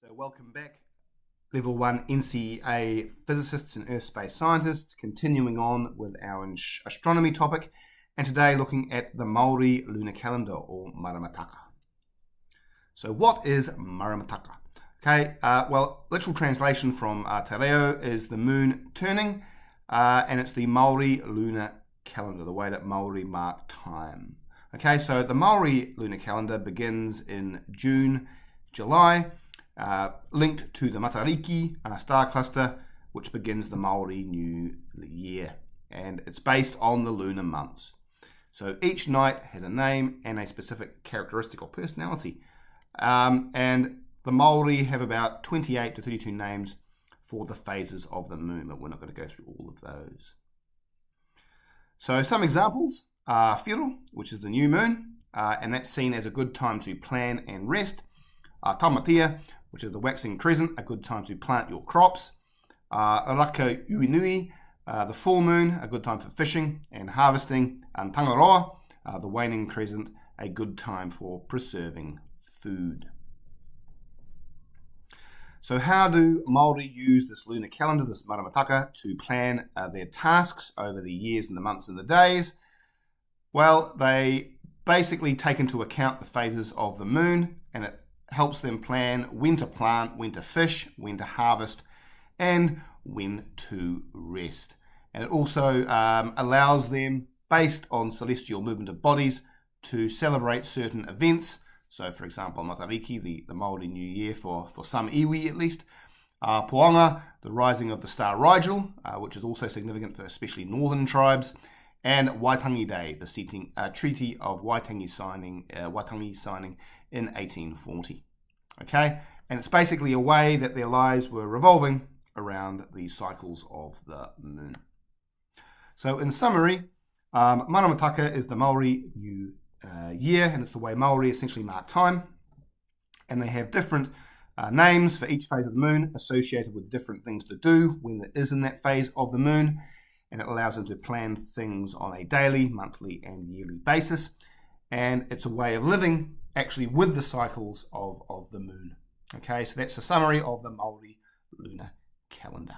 So welcome back, Level 1 NCEA physicists and earth space scientists, continuing on with our astronomy topic, and today looking at the Māori lunar calendar, or maramataka. So what is maramataka? Okay, well, literal translation from Te Reo is the moon turning, and it's the Māori lunar calendar, the way that Māori mark time. Okay, so the Māori lunar calendar begins in June, July, linked to the Matariki star cluster, which begins the Māori New Year, and it's based on the lunar months. So each night has a name and a specific characteristic or personality, and the Māori have about 28 to 32 names for the phases of the moon, but we're not going to go through all of those. So some examples are Whiro, which is the new moon, and that's seen as a good time to plan and rest. Tamatea, which is the waxing crescent, a good time to plant your crops. Rākaunui, the full moon, a good time for fishing and harvesting. And Tangaroa, the waning crescent, a good time for preserving food. So how do Māori use this lunar calendar, this maramataka, to plan their tasks over the years and the months and the days? Well, they basically take into account the phases of the moon, and it helps them plan when to plant, when to fish, when to harvest, and when to rest. And it also allows them, based on celestial movement of bodies, to celebrate certain events. So, for example, Matariki, the Māori New Year for some iwi at least. Poanga, the rising of the star Rigel, which is also significant for especially northern tribes. And Waitangi Day, the Treaty of Waitangi signing in 1840. Okay, and it's basically a way that their lives were revolving around the cycles of the moon. So, in summary, maramataka is the Māori New Year, and it's the way Māori essentially mark time. And they have different names for each phase of the moon, associated with different things to do when it is in that phase of the moon. And it allows them to plan things on a daily, monthly, and yearly basis. And it's a way of living actually with the cycles of the moon. Okay, so that's a summary of the Māori lunar calendar.